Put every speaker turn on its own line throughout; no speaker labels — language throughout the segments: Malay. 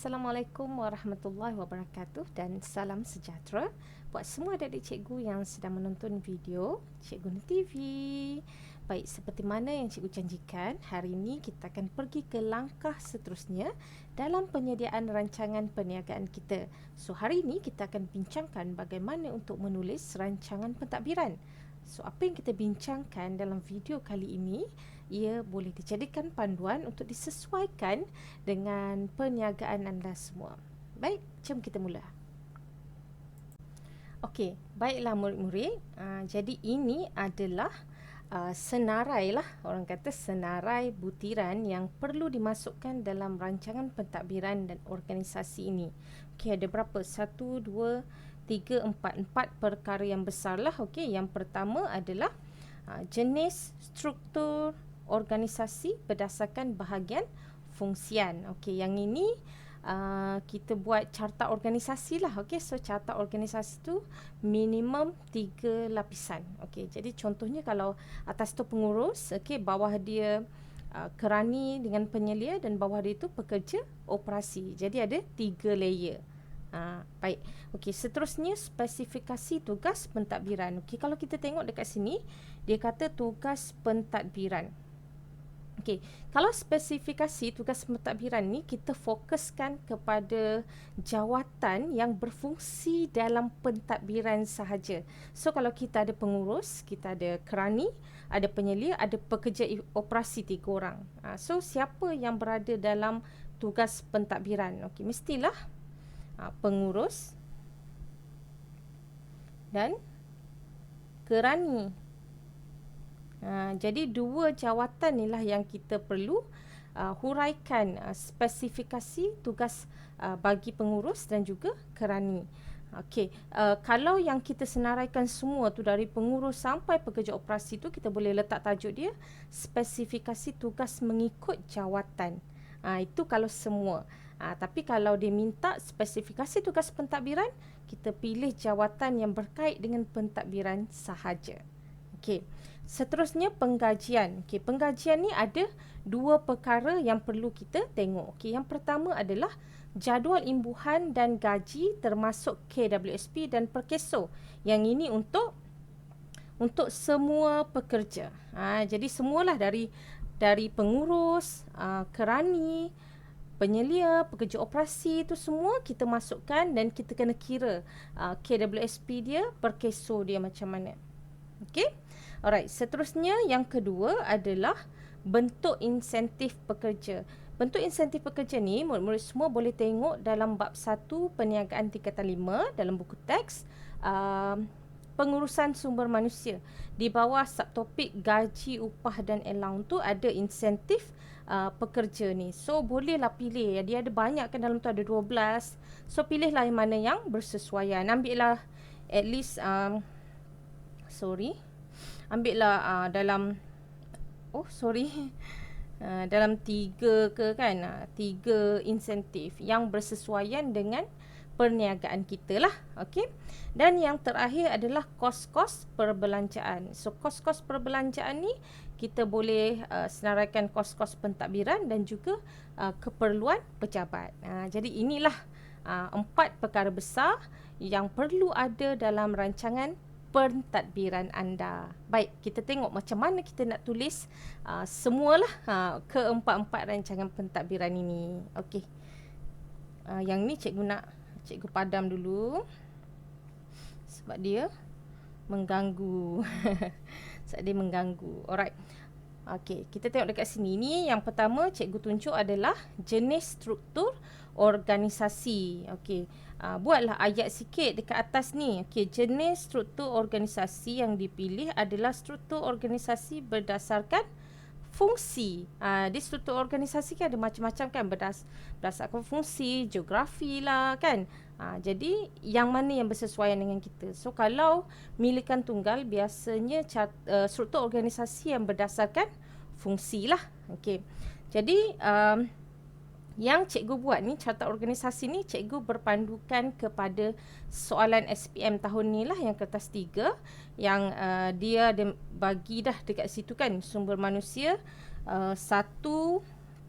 Assalamualaikum warahmatullahi wabarakatuh dan salam sejahtera buat semua adik-adik cikgu yang sedang menonton video Cikgu Nur TV. Baik, seperti mana yang cikgu janjikan, hari ini kita akan pergi ke langkah seterusnya dalam penyediaan rancangan perniagaan kita. So, hari ini kita akan bincangkan bagaimana untuk menulis rancangan pentadbiran. So, apa yang kita bincangkan dalam video kali ini, ia boleh dijadikan panduan untuk disesuaikan dengan perniagaan anda semua. Baik, jom kita mula. Okey, baiklah murid-murid. Jadi ini adalah senarai lah, orang kata senarai butiran yang perlu dimasukkan dalam rancangan pentadbiran dan organisasi ini. Okey, ada berapa? 1, 2, 3, 4 perkara yang besar lah. Okey, yang pertama adalah jenis struktur organisasi berdasarkan bahagian fungsian. Okey, yang ini kita buat carta organisasi lah. Okey, so carta organisasi tu minimum 3 lapisan. Okey, jadi contohnya kalau atas tu pengurus, okey, bawah dia kerani dengan penyelia dan bawah dia tu pekerja operasi. Jadi ada 3 layer. Baik. Okey, seterusnya spesifikasi tugas pentadbiran. Okey, kalau kita tengok dekat sini, dia kata tugas pentadbiran. Okey, kalau spesifikasi tugas pentadbiran ni kita fokuskan kepada jawatan yang berfungsi dalam pentadbiran sahaja. So kalau kita ada pengurus, kita ada kerani, ada penyelia, ada pekerja operasi 3 orang. So siapa yang berada dalam tugas pentadbiran? Okey, mestilah pengurus dan kerani. Jadi 2 jawatan inilah yang kita perlu huraikan spesifikasi tugas bagi pengurus dan juga kerani. Okey, kalau yang kita senaraikan semua tu dari pengurus sampai pekerja operasi tu, kita boleh letak tajuk dia spesifikasi tugas mengikut jawatan. Itu kalau semua. Tapi kalau dia minta spesifikasi tugas pentadbiran, kita pilih jawatan yang berkait dengan pentadbiran sahaja. Okey. Seterusnya penggajian. Okey, penggajian ni ada 2 perkara yang perlu kita tengok. Okey, yang pertama adalah jadual imbuhan dan gaji termasuk KWSP dan Perkeso. Yang ini untuk semua pekerja. Jadi semualah dari pengurus, kerani, penyelia, pekerja operasi, itu semua kita masukkan dan kita kena kira KWSP dia, Perkeso dia macam mana. Okey. Alright, seterusnya yang kedua adalah bentuk insentif pekerja. Bentuk insentif pekerja ni murid-murid semua boleh tengok dalam bab 1 perniagaan tingkatan 5 dalam buku teks pengurusan sumber manusia. Di bawah subtopik gaji, upah dan allowance tu ada insentif pekerja ni. So bolehlah pilih. Dia ada banyak kan, dalam tu ada 12. So pilihlah yang mana yang bersesuaian. Ambillah at least ambillah dalam dalam 3 ke kan, 3 insentif yang bersesuaian dengan perniagaan kita lah. Okey. Dan yang terakhir adalah kos-kos perbelanjaan. So kos-kos perbelanjaan ni kita boleh senaraikan kos-kos pentadbiran dan juga keperluan pejabat. Jadi inilah 4 perkara besar yang perlu ada dalam rancangan pentadbiran anda. Baik, kita tengok macam mana kita nak tulis semualah keempat-empat rancangan pentadbiran ini. Okey. Yang ni cikgu padam dulu sebab dia mengganggu. Sebab dia mengganggu. Alright. Okey, kita tengok dekat sini. Ni yang pertama cikgu tunjuk adalah jenis struktur organisasi. Okey. Buatlah ayat sikit dekat atas ni. Okey, jenis struktur organisasi yang dipilih adalah struktur organisasi berdasarkan fungsi. Di struktur organisasi kan ada macam-macam kan, berdasarkan fungsi, geografi lah kan. Jadi yang mana yang bersesuaian dengan kita. So kalau milikan tunggal biasanya struktur organisasi yang berdasarkan fungsi lah. Okey. Jadi yang cikgu buat ni, carta organisasi ni, cikgu berpandukan kepada soalan SPM tahun ni lah, yang kertas 3 yang dia bagi dah dekat situ kan, sumber manusia 1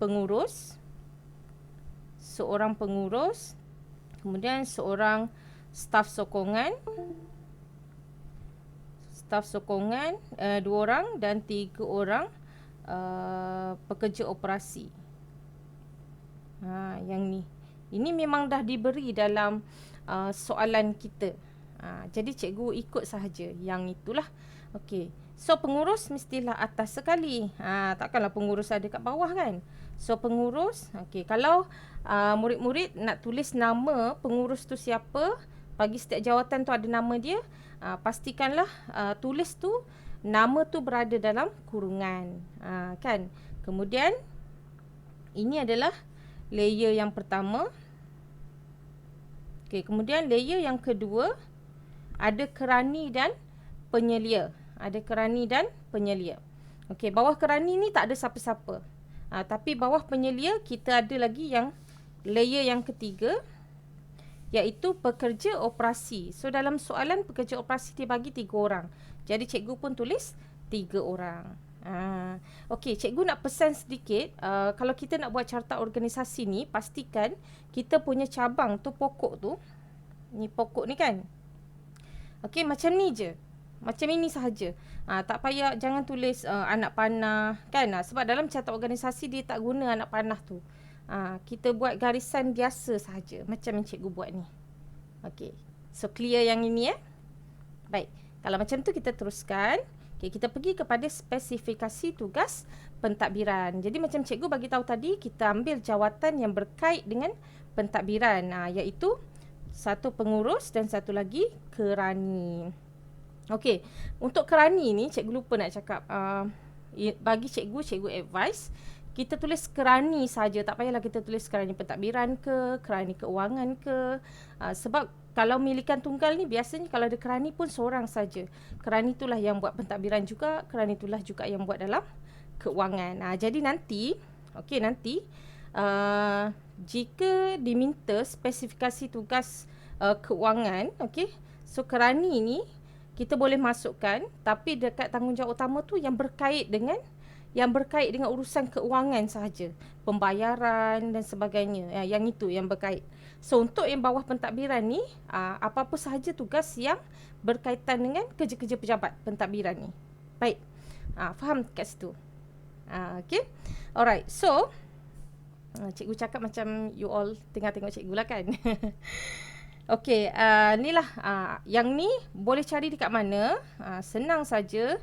pengurus, seorang pengurus, kemudian seorang staf sokongan, 2 orang dan 3 orang pekerja operasi. Yang ni. Ini memang dah diberi dalam soalan kita. Jadi cikgu ikut sahaja yang itulah. Okey. So pengurus mestilah atas sekali. Takkanlah pengurus ada kat bawah kan. So pengurus, okey, kalau murid-murid nak tulis nama pengurus tu siapa, bagi setiap jawatan tu ada nama dia, pastikanlah tulis tu nama tu berada dalam kurungan. Kan. Kemudian ini adalah layer yang pertama. Okey, kemudian layer yang kedua ada kerani dan penyelia. Okey, bawah kerani ni tak ada siapa-siapa. Tapi bawah penyelia kita ada lagi yang layer yang ketiga, iaitu pekerja operasi. So dalam soalan pekerja operasi dia bagi 3 orang. Jadi cikgu pun tulis 3 orang. Okey, cikgu nak pesan sedikit, kalau kita nak buat carta organisasi ni, pastikan kita punya cabang tu, pokok tu, ni pokok ni kan. Okey, macam ni je. Macam ini sahaja. Tak payah, jangan tulis anak panah kan. Sebab dalam carta organisasi dia tak guna anak panah tu. Kita buat garisan biasa sahaja, macam yang cikgu buat ni. Okey, so clear yang ini Baik, kalau macam tu kita teruskan. Okay, kita pergi kepada spesifikasi tugas pentadbiran. Jadi macam cikgu bagi tahu tadi, kita ambil jawatan yang berkait dengan pentadbiran, iaitu satu pengurus dan satu lagi kerani. Okey, untuk kerani ni cikgu lupa nak cakap. Bagi cikgu advice kita tulis kerani saja, tak payahlah kita tulis kerani pentadbiran ke, kerani keuangan ke. Sebab kalau milikan tunggal ni biasanya kalau ada kerani pun seorang saja. Kerani itulah yang buat pentadbiran juga, kerani itulah juga yang buat dalam keuangan. Jadi nanti, jika diminta spesifikasi tugas keuangan, so kerani ni kita boleh masukkan, tapi dekat tanggungjawab utama tu yang berkait dengan urusan keuangan sahaja, pembayaran dan sebagainya. Yang itu yang berkait. So untuk yang bawah pentadbiran ni, apa-apa sahaja tugas yang berkaitan dengan kerja-kerja pejabat pentadbiran ni. Baik. Faham kat situ? Okay. Alright. So cikgu cakap macam you all tengah tengok cikgu lah kan. Okay, inilah yang ni boleh cari dekat mana. Senang saja.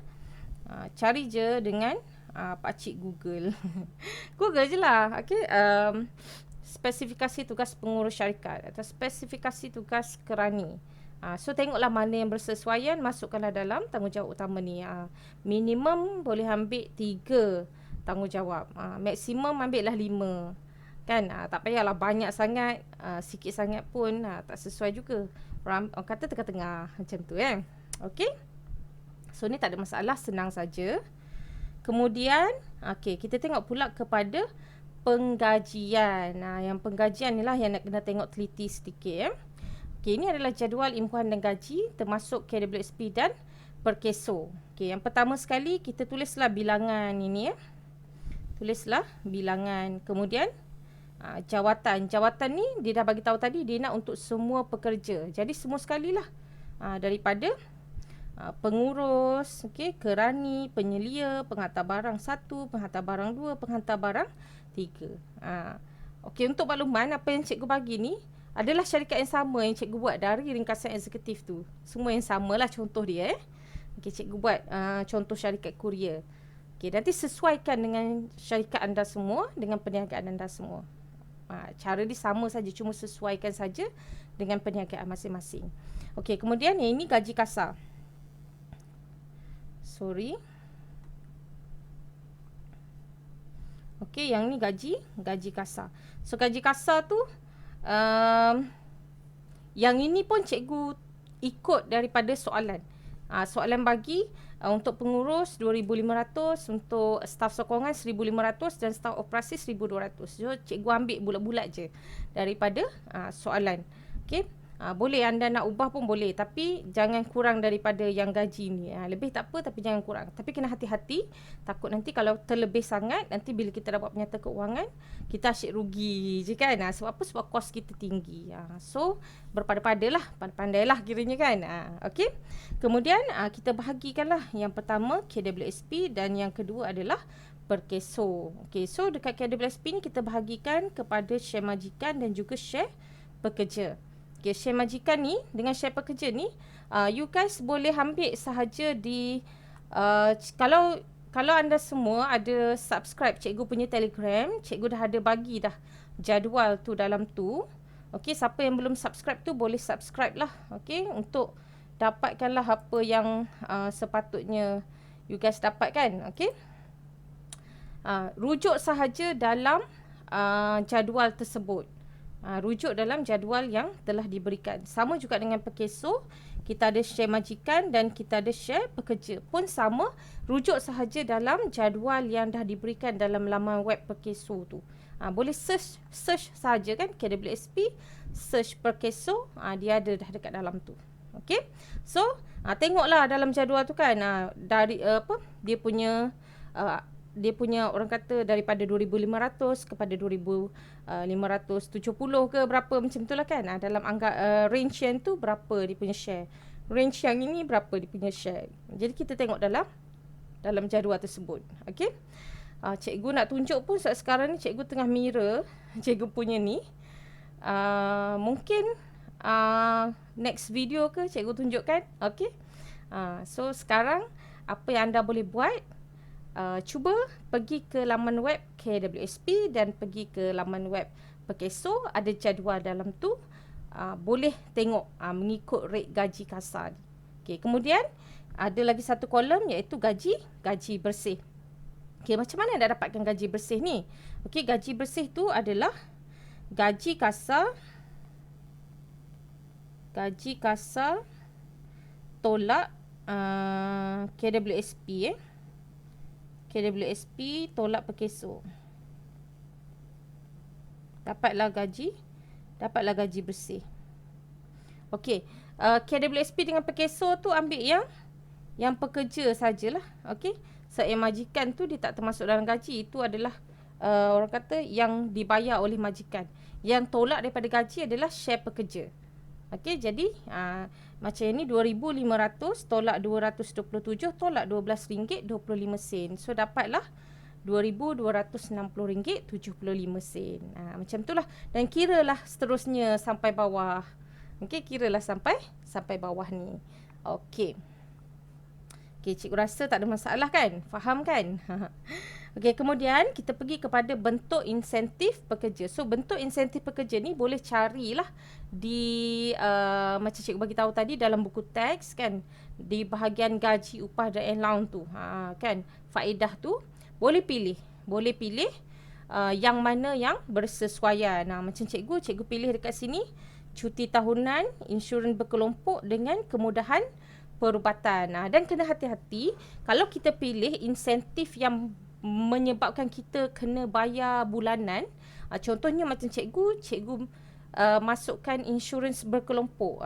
Cari je dengan pakcik Google. Google je lah. Okay. Spesifikasi tugas pengurus syarikat atau spesifikasi tugas kerani. So tengoklah mana yang bersesuaian, masukkanlah dalam tanggungjawab utama ni. Minimum boleh ambil 3 tanggungjawab. Maksimum ambil lah 5. Kan, tak payahlah banyak sangat, sikit sangat pun tak sesuai juga. Orang kata tengah-tengah macam tu kan. Okey. So ni tak ada masalah, senang saja. Kemudian, kita tengok pula kepada penggajian. Yang penggajian ni lah yang nak kena tengok teliti sedikit. Ini adalah jadual imbuhan dan gaji termasuk KWSP dan Perkeso. Yang pertama sekali kita tulislah bilangan ini Tulislah bilangan. Kemudian jawatan ni dia dah bagi tahu tadi dia nak untuk semua pekerja. Jadi semua sekalilah. Daripada pengurus, kerani, penyelia, penghantar barang 1, penghantar barang 2, penghantar barang 3. Untuk makluman, apa yang cikgu bagi ni adalah syarikat yang sama yang cikgu buat dari ringkasan eksekutif tu. Semua yang samalah contoh dia. Cikgu buat contoh syarikat kurier. Nanti sesuaikan dengan syarikat anda semua, dengan perniagaan anda semua. Cara dia sama saja, cuma sesuaikan saja dengan perniagaan masing-masing. Kemudian yang ini gaji kasar. Yang ni gaji kasar. So gaji kasar tu yang ini pun cikgu ikut daripada soalan. Soalan bagi untuk pengurus 2,500, untuk staf sokongan 1,500 dan staf operasi 1,200. So cikgu ambil bulat-bulat je daripada soalan. Boleh anda nak ubah pun boleh, tapi jangan kurang daripada yang gaji ni. Lebih tak apa tapi jangan kurang. Tapi kena hati-hati, takut nanti kalau terlebih sangat, nanti bila kita dapat penyata keuangan, kita asyik rugi je kan. Sebab apa? Sebab kos kita tinggi. So berpada-padalah, pandai-pandailah kiranya kan. Okey. Kemudian kita bahagikanlah, yang pertama KWSP dan yang kedua adalah per keso. Okey, so dekat KWSP ni kita bahagikan kepada share majikan dan juga share pekerja. Okay, share majikan ni dengan share pekerja ni, you guys boleh ambil sahaja di, kalau anda semua ada subscribe cikgu punya Telegram, cikgu dah ada bagi dah jadual tu dalam tu. Okay, siapa yang belum subscribe tu boleh subscribe lah. Okay, untuk dapatkanlah apa yang sepatutnya you guys dapatkan. Okay, rujuk sahaja dalam jadual tersebut. Rujuk dalam jadual yang telah diberikan. Sama juga dengan pekeso, kita ada share majikan dan kita ada share pekerja. Pun sama, rujuk sahaja dalam jadual yang dah diberikan dalam laman web pekeso tu. Boleh search sahaja kan, KWSP, search pekeso, dia ada dah dekat dalam tu. Okay, so tengoklah dalam jadual tu kan, dari dia punya orang kata daripada 2,500 kepada 2,570 ke berapa macam tu lah kan. Dalam range yang tu berapa dia punya share, range yang ini berapa dia punya share. Jadi kita tengok dalam jadual tersebut. Okay, cikgu nak tunjuk pun sekarang ni cikgu tengah mirror cikgu punya ni. Mungkin next video ke cikgu tunjukkan. Okay, so sekarang apa yang anda boleh buat, cuba pergi ke laman web KWSP dan pergi ke laman web pekeso, ada jadual dalam tu. Boleh tengok mengikut rate gaji kasar. Okay, kemudian ada lagi satu kolom iaitu gaji bersih. Okay, macam mana nak dapatkan gaji bersih ni? Okay, gaji bersih tu adalah gaji kasar tolak KWSP KWSP tolak pekeso. Dapatlah gaji bersih. Okey, KWSP dengan pekeso tu ambil yang pekerja sajalah. Okey, yang majikan tu dia tak termasuk dalam gaji. Itu adalah orang kata yang dibayar oleh majikan. Yang tolak daripada gaji adalah share pekerja. Okey, jadi macam ini 2,500 tolak 227 tolak RM12.25. So dapatlah RM2,260.75. Macam itulah. Dan kiralah seterusnya sampai bawah. Okey, kiralah sampai bawah ni. Okey. Okey, cikgu rasa tak ada masalah kan? Faham kan? Okey, kemudian kita pergi kepada bentuk insentif pekerja. So bentuk insentif pekerja ni boleh carilah di macam cikgu bagi tahu tadi dalam buku teks kan, di bahagian gaji, upah dan allowance tu. Kan, faedah tu boleh pilih yang mana yang bersesuaian. Macam cikgu pilih dekat sini cuti tahunan, insurans berkelompok dengan kemudahan perubatan. Dan kena hati-hati kalau kita pilih insentif yang menyebabkan kita kena bayar bulanan. Contohnya macam cikgu masukkan insurans berkelompok.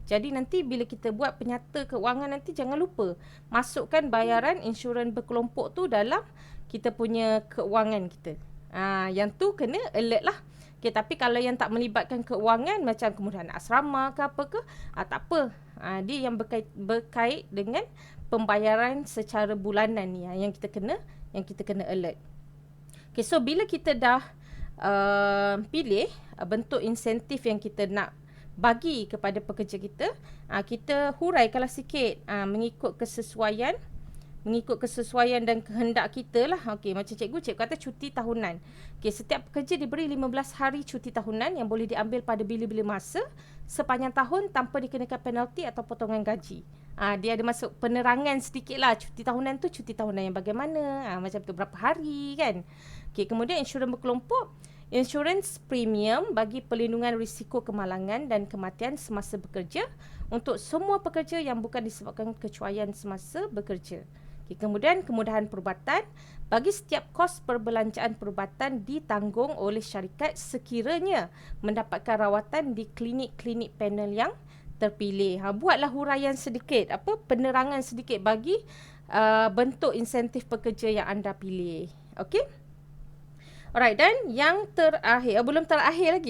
Jadi nanti bila kita buat penyata keuangan nanti jangan lupa masukkan bayaran insurans berkelompok tu dalam kita punya keuangan kita. Yang tu kena alert lah. Okay, tapi kalau yang tak melibatkan keuangan macam kemudahan asrama ke apa ke, tak apa. Dia yang berkait dengan pembayaran secara bulanan ni yang kita kena alert. Okay, so bila kita dah pilih bentuk insentif yang kita nak bagi kepada pekerja kita, kita huraikanlah sikit mengikut kesesuaian dan kehendak kita lah. Okey, macam cikgu kata cuti tahunan. Okey, setiap pekerja diberi 15 hari cuti tahunan yang boleh diambil pada bila-bila masa sepanjang tahun tanpa dikenakan penalti atau potongan gaji. Dia ada masuk penerangan sedikit lah, cuti tahunan tu cuti tahunan yang bagaimana, macam tu berapa hari kan. Okey, kemudian insurans berkelompok, insurans premium bagi perlindungan risiko kemalangan dan kematian semasa bekerja untuk semua pekerja yang bukan disebabkan kecuaian semasa bekerja. Okay, kemudian kemudahan perubatan. Bagi setiap kos perbelanjaan perubatan ditanggung oleh syarikat sekiranya mendapatkan rawatan di klinik-klinik panel yang terpilih. Buatlah huraian sedikit, penerangan sedikit bagi bentuk insentif pekerja yang anda pilih. Okey? Alright, dan yang terakhir, belum terakhir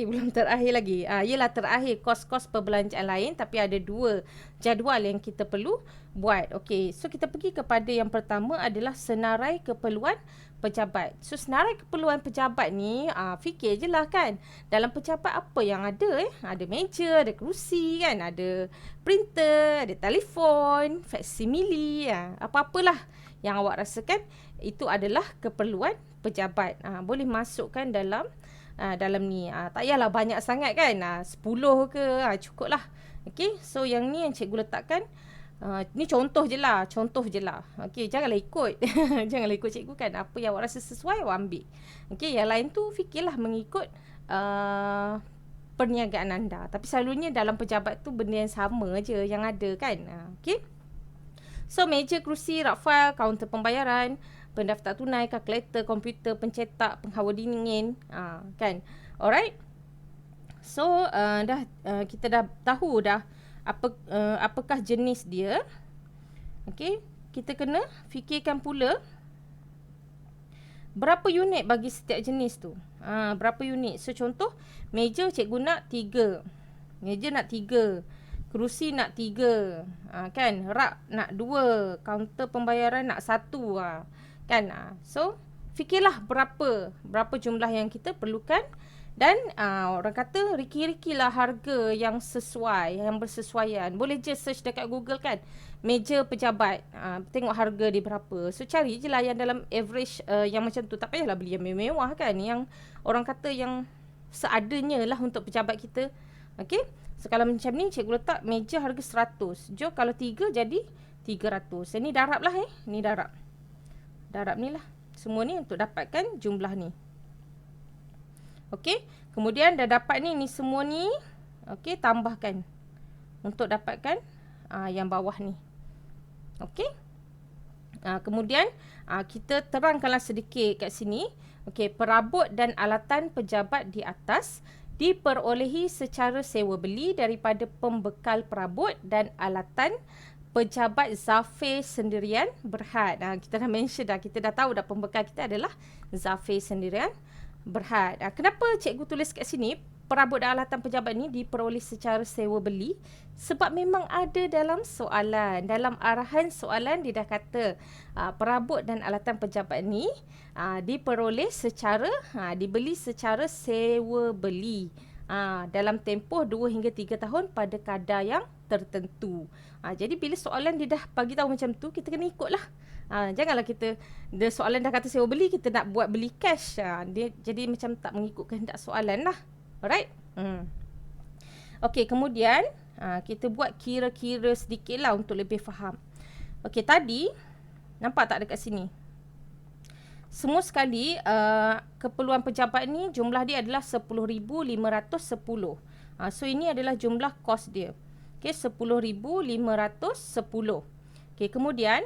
lagi. Ialah terakhir kos-kos perbelanjaan lain, tapi ada 2 jadual yang kita perlu buat. Okey, so kita pergi kepada yang pertama adalah senarai keperluan pejabat. So senarai keperluan pejabat ni, fikir je lah kan. Dalam pejabat apa yang ada? Ada meja, ada kerusi kan, ada printer, ada telefon, faksimili, apa-apalah yang awak rasakan itu adalah keperluan pejabat. Boleh masukkan dalam ni. Tak payahlah banyak sangat kan. 10 ke, cukup lah. Okey, so yang ni yang cikgu letakkan. Ni contoh je lah. Okey, janganlah ikut. Janganlah ikut cikgu kan. Apa yang awak rasa sesuai, awak ambil. Okey, yang lain tu fikirlah mengikut perniagaan anda. Tapi selalunya dalam pejabat tu benda yang sama je yang ada kan. Okey. So, meja, kerusi, rak fail, kaunter pembayaran, pendaftar tunai, kalkulator, komputer, pencetak, penghawa dingin, kan. Alright. So, kita dah tahu dah apakah jenis dia. Okey, kita kena fikirkan pula berapa unit bagi setiap jenis tu. Berapa unit. So, contoh, meja cikgu nak 3. Meja nak 3. Kerusi nak 3. Kan? Rak nak 2. Kaunter pembayaran nak 1. Kan? So, fikirlah berapa jumlah yang kita perlukan. Dan orang kata riki-rikilah harga yang sesuai, yang bersesuaian. Boleh je search dekat Google kan. Meja pejabat. Tengok harga dia berapa. So, cari je lah yang dalam average yang macam tu. Tak payahlah beli yang mewah kan. Yang orang kata yang seadanya lah untuk pejabat kita. Okey. So, kalau macam ni, cikgu letak meja harga 100. Jo, kalau 3 jadi 300. Ini darab lah Ni darab. Darab ni lah. Semua ni untuk dapatkan jumlah ni. Okey. Kemudian dah dapat ni semua ni. Okey, tambahkan. Untuk dapatkan yang bawah ni. Okey. Kemudian, kita terangkanlah sedikit kat sini. Okey, perabot dan alatan pejabat di atas diperolehi secara sewa beli daripada pembekal perabot dan alatan pejabat zafir sendirian berhad. Kita dah mention dah, kita dah tahu dah pembekal kita adalah zafir sendirian berhad. Kenapa cikgu tulis kat sini perabot dan alatan pejabat ni diperoleh secara sewa beli? Sebab memang ada dalam soalan, dalam arahan soalan dia dah kata perabot dan alatan pejabat ni diperoleh secara dibeli secara sewa beli dalam tempoh 2 hingga 3 tahun pada kadar yang tertentu. Jadi bila soalan dia dah bagi tahu macam tu, kita kena ikutlah. Janganlah kita soalan dah kata sewa beli, kita nak buat beli cash. Dia jadi macam tak mengikut kehendak soalan lah. Alright. Okey, kemudian kita buat kira-kira sedikit lah untuk lebih faham. Okey, tadi nampak tak dekat sini? Semua sekali keperluan pejabat ni jumlah dia adalah 10,510. So ini adalah jumlah kos dia. Okey, 10,510. Okey, kemudian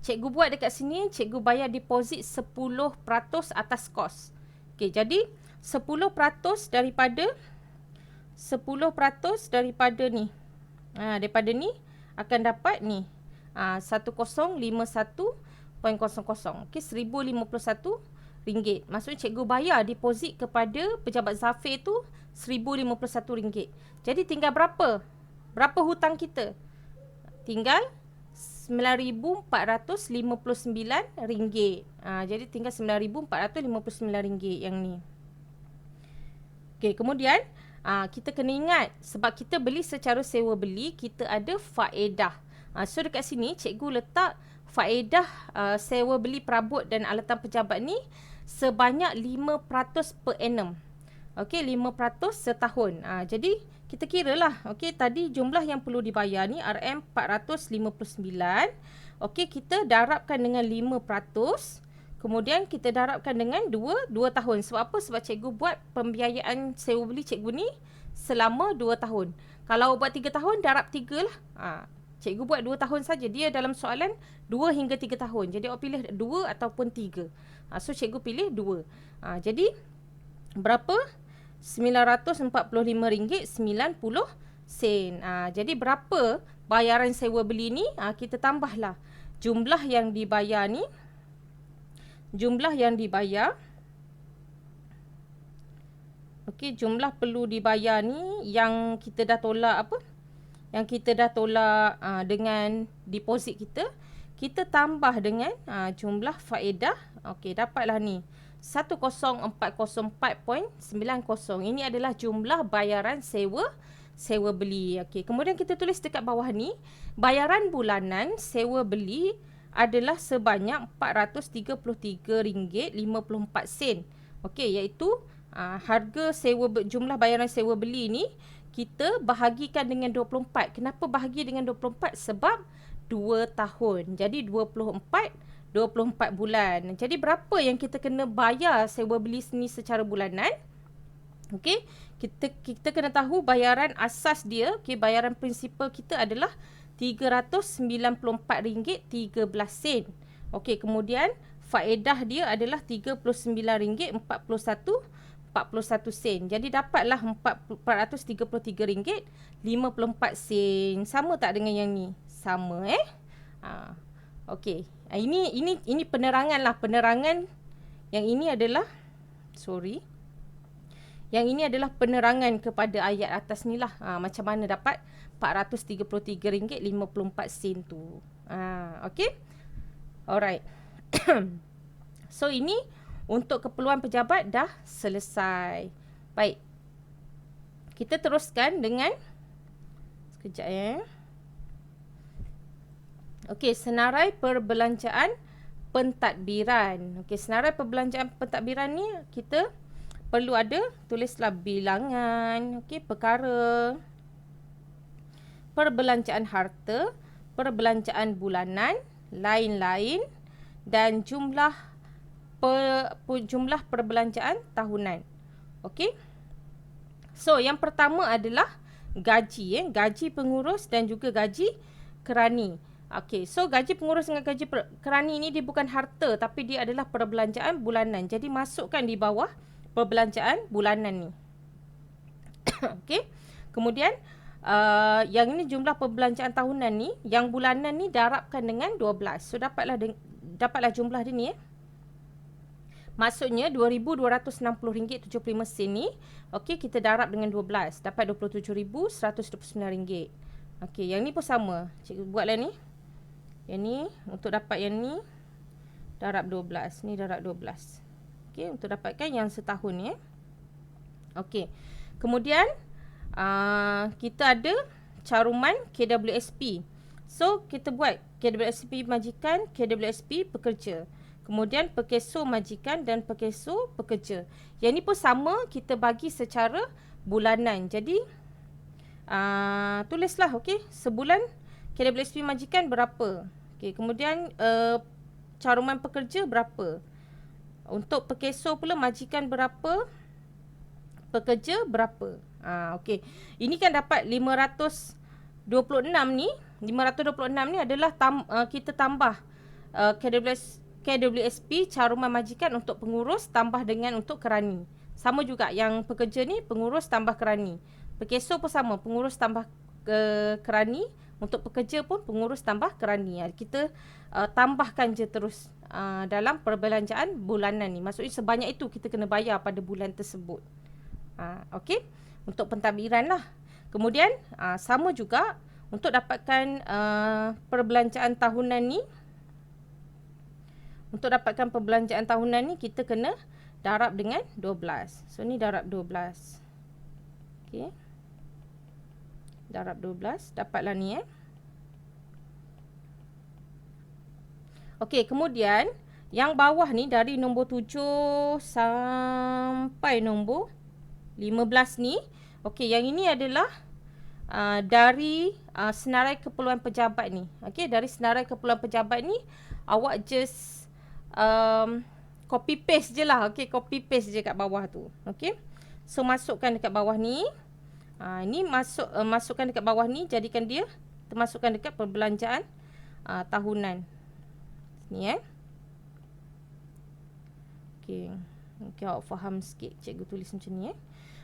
cikgu buat dekat sini, cikgu bayar deposit 10% atas kos. Okey, jadi 10% daripada ni. Daripada ni akan dapat ni. 1051.00. Okey, RM1,051. Maksudnya cikgu bayar deposit kepada pejabat zafir tu RM1,051. Jadi tinggal berapa? Berapa hutang kita? Tinggal RM9,459. Jadi tinggal RM9,459 yang ni. Okey, kemudian kita kena ingat sebab kita beli secara sewa beli, kita ada faedah. So dekat sini cikgu letak faedah sewa beli perabot dan alatan pejabat ni sebanyak 5% per annum. Okey, 5% setahun. Jadi kita kiralah. Okey, tadi jumlah yang perlu dibayar ni RM459. Okey, kita darabkan dengan 5%. Kemudian kita darabkan dengan 2 tahun. Sebab apa? Sebab cikgu buat pembiayaan sewa beli cikgu ni selama 2 tahun. Kalau buat 3 tahun, darab 3 lah. Cikgu buat 2 tahun saja. Dia dalam soalan 2 hingga 3 tahun. Jadi awak pilih 2 ataupun 3. So cikgu pilih 2. Jadi berapa? RM945.90. Jadi berapa bayaran sewa beli ni? Kita tambahlah jumlah yang dibayar ni. Jumlah yang dibayar. Okey, jumlah perlu dibayar ni yang kita dah tolak apa? Yang kita dah tolak dengan deposit kita. Kita tambah dengan jumlah faedah. Okey, dapatlah ni 10404.90. Ini adalah jumlah bayaran sewa beli. Okey, kemudian kita tulis dekat bawah ni, bayaran bulanan sewa beli adalah sebanyak RM433.54. Okey, iaitu harga jumlah bayaran sewa beli ni kita bahagikan dengan 24. Kenapa bahagi dengan 24? Sebab 2 tahun. Jadi 24 bulan. Jadi berapa yang kita kena bayar sewa beli ni secara bulanan? Okey, kita kena tahu bayaran asas dia, okey, bayaran prinsipal kita adalah RM394.13. Okey, kemudian faedah dia adalah RM39.41. Jadi dapatlah RM433.54. Sama tak dengan yang ni? Sama Okey. Ini penerangan lah. Penerangan yang ini adalah Yang ini adalah penerangan kepada ayat atas ni lah. Macam mana dapat RM433.54 tu. Okey. Alright. So ini untuk keperluan pejabat dah selesai. Baik. Kita teruskan dengan sekejap Okey, senarai perbelanjaan pentadbiran. Okey, senarai perbelanjaan pentadbiran ni kita perlu ada, tulislah bilangan, okey, perkara, perbelanjaan harta, perbelanjaan bulanan, lain-lain dan jumlah perbelanjaan tahunan. Okey. So, yang pertama adalah gaji, gaji pengurus dan juga gaji kerani. Okey, so gaji pengurus dengan gaji kerani ni dia bukan harta tapi dia adalah perbelanjaan bulanan. Jadi masukkan di bawah perbelanjaan bulanan ni. Okey. Kemudian yang ini jumlah perbelanjaan tahunan ni, yang bulanan ni darabkan dengan 12. So dapatlah jumlah dia ni Maksudnya RM2,260.75 ni, okey, kita darab dengan 12, dapat RM27,129. Okey, yang ni pun sama. Cikgu buatlah ni. Yang ni untuk dapat yang ni darab 12. Ni darab 12. Okey, untuk dapatkan yang setahun ni. Okey. Kemudian kita ada caruman KWSP. So kita buat KWSP majikan, KWSP pekerja. Kemudian pekeso majikan dan pekeso pekerja. Yang ni pun sama, kita bagi secara bulanan. Jadi tulislah, okey, sebulan KWSP majikan berapa. Okey, kemudian caruman pekerja berapa. Untuk pekeso pula majikan berapa, pekerja berapa. Okey. Ini kan dapat 526 ni. 526 ni adalah kita tambah KWSP caruman majikan untuk pengurus tambah dengan untuk kerani. Sama juga yang pekerja ni pengurus tambah kerani. Pekeso pun sama, pengurus tambah kerani. Untuk pekerja pun pengurus tambah kerani. Kita tambahkan je terus dalam perbelanjaan bulanan ni. Maksudnya sebanyak itu kita kena bayar pada bulan tersebut. Okey, untuk pentadbiran lah. Kemudian sama juga untuk dapatkan perbelanjaan tahunan ni. Untuk dapatkan perbelanjaan tahunan ni kita kena darab dengan 12. So ni darab 12. Okey. Darab 12, dapatlah ni Okey, kemudian yang bawah ni dari nombor 7 sampai nombor 15 ni. Okey, yang ini adalah dari senarai keperluan pejabat ni. Okey, dari senarai keperluan pejabat ni awak just copy paste je lah. Okey, copy paste je kat bawah tu. Okey. So masukkan dekat bawah ni. Ini masukkan dekat bawah ni, jadikan dia kita masukkan dekat perbelanjaan tahunan. Ni okey. Mungkin awak faham sikit cikgu tulis macam ni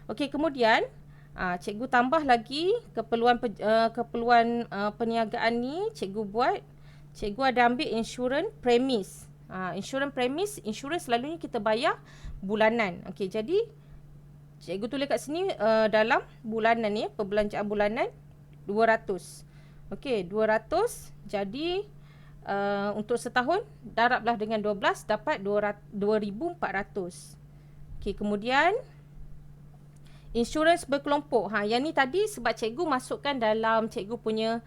Okey, kemudian cikgu tambah lagi keperluan perniagaan ni cikgu ada ambil insurans premis. Insurans premis, insurans selalunya kita bayar bulanan. Okey, jadi cikgu tulis kat sini dalam bulanan ni, perbelanjaan bulanan 200. Okey, 200. Jadi untuk setahun darablah dengan 12 dapat 2,400. Okey, kemudian insurans berkelompok. Yang ni tadi sebab cikgu masukkan dalam cikgu punya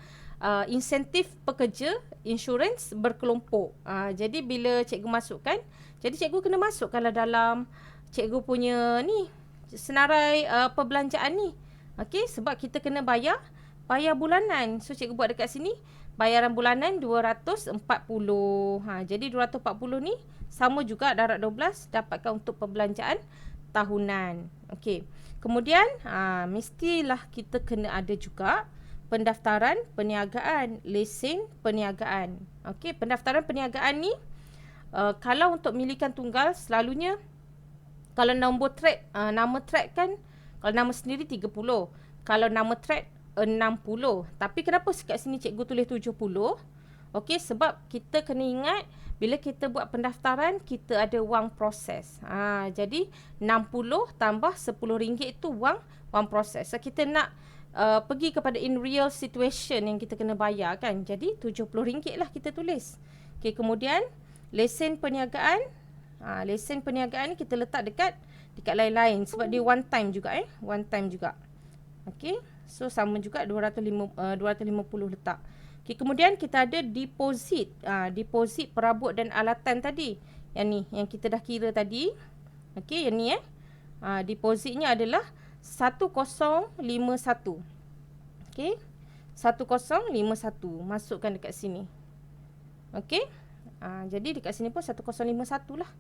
insentif pekerja, insurans berkelompok. Jadi bila cikgu masukkan, jadi cikgu kena masukkanlah dalam cikgu punya ni senarai perbelanjaan ni. Okey, sebab kita kena bayar bulanan. So cikgu buat dekat sini bayaran bulanan 240. Jadi 240 ni sama juga darab 12 dapatkan untuk perbelanjaan tahunan. Okey. Kemudian mestilah kita kena ada juga pendaftaran perniagaan, lesen perniagaan. Okey, pendaftaran perniagaan ni kalau untuk milikan tunggal selalunya kalau nombor track, nama track kan, kalau nama sendiri 30. Kalau nama track 60. Tapi kenapa kat sini cikgu tulis 70? Okey, sebab kita kena ingat bila kita buat pendaftaran, kita ada wang proses. Jadi 60 tambah RM10 itu wang proses. So kita nak pergi kepada in real situation yang kita kena bayar kan. Jadi RM70 lah kita tulis. Okey, kemudian lesen perniagaan. Lesen perniagaan ni kita letak dekat lain-lain sebab dia one time juga one time juga. Okey, so sama juga 250 letak. Okey, kemudian kita ada deposit. Deposit perabot dan alatan tadi. Yang ni yang kita dah kira tadi. Okey, yang ni depositnya adalah 1051. Okey, 1051 masukkan dekat sini. Okey. Jadi dekat sini pun 1051 lah.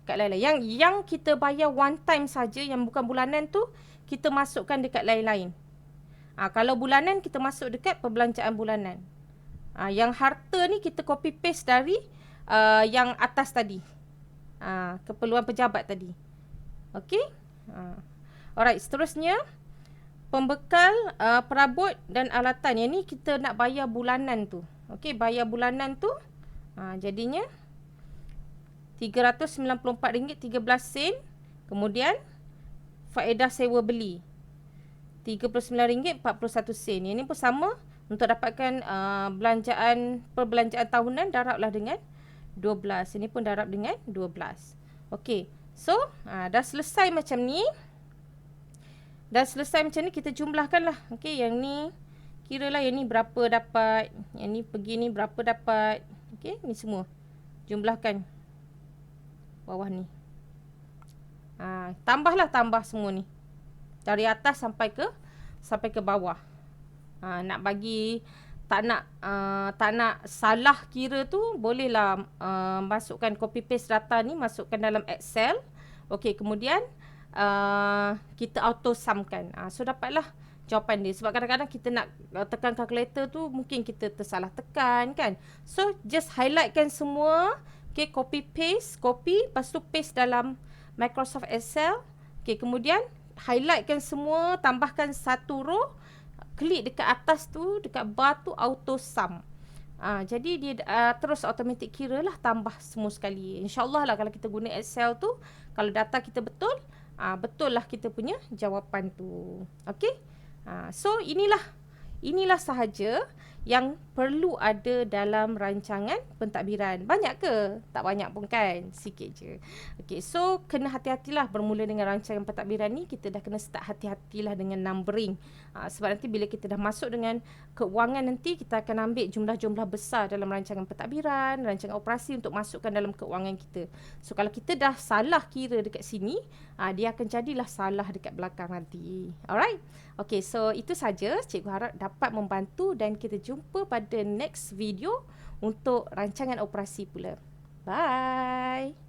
Dekat lain-lain. Yang kita bayar one time saja, yang bukan bulanan tu, kita masukkan dekat lain-lain. Kalau bulanan, kita masuk dekat perbelanjaan bulanan. Yang harta ni kita copy paste dari yang atas tadi. Keperluan pejabat tadi. Okey. Alright, seterusnya. Pembekal perabot dan alatan. Yang ni kita nak bayar bulanan tu. Okey, bayar bulanan tu. Jadinya RM394.13. Kemudian faedah sewa beli RM39.41. Yang ni pun sama. Untuk dapatkan perbelanjaan tahunan, darablah dengan 12. Ini pun darab dengan 12. Okey. So, dah selesai macam ni. Kita jumlahkan lah. Okey, yang ni kiralah yang ni berapa dapat. Yang ni pergi ni berapa dapat. Okey, ni semua jumlahkan bawah ni. Tambah semua ni dari atas sampai ke bawah. Nak bagi tak nak salah kira tu, bolehlah masukkan copy paste data ni, masukkan dalam Excel. Okey, kemudian kita auto sumkan. So dapatlah jawapan dia. Sebab kadang-kadang kita nak tekan kalkulator tu, mungkin kita tersalah tekan kan. So just highlightkan semua. Okay, copy, lepas tu paste dalam Microsoft Excel. Okay, kemudian highlightkan semua, tambahkan satu row, klik dekat atas tu, dekat bar tu, auto sum. Jadi dia terus automatic kira lah, tambah semua sekali. InsyaAllah lah kalau kita guna Excel tu, kalau data kita betul, betul lah kita punya jawapan tu. Okay. So inilah sahaja yang perlu ada dalam rancangan pentadbiran. Banyak ke? Tak banyak pun kan? Sikit je. Okay, so kena hati-hatilah bermula dengan rancangan pentadbiran ni. Kita dah kena start hati-hatilah dengan numbering. Sebab nanti bila kita dah masuk dengan keuangan nanti, kita akan ambil jumlah-jumlah besar dalam rancangan pentadbiran, rancangan operasi untuk masukkan dalam keuangan kita. So kalau kita dah salah kira dekat sini, dia akan jadilah salah dekat belakang nanti. Alright? Okay, so itu saja. Cikgu harap dapat membantu dan kita jumpa pada next video untuk rancangan operasi pula. Bye!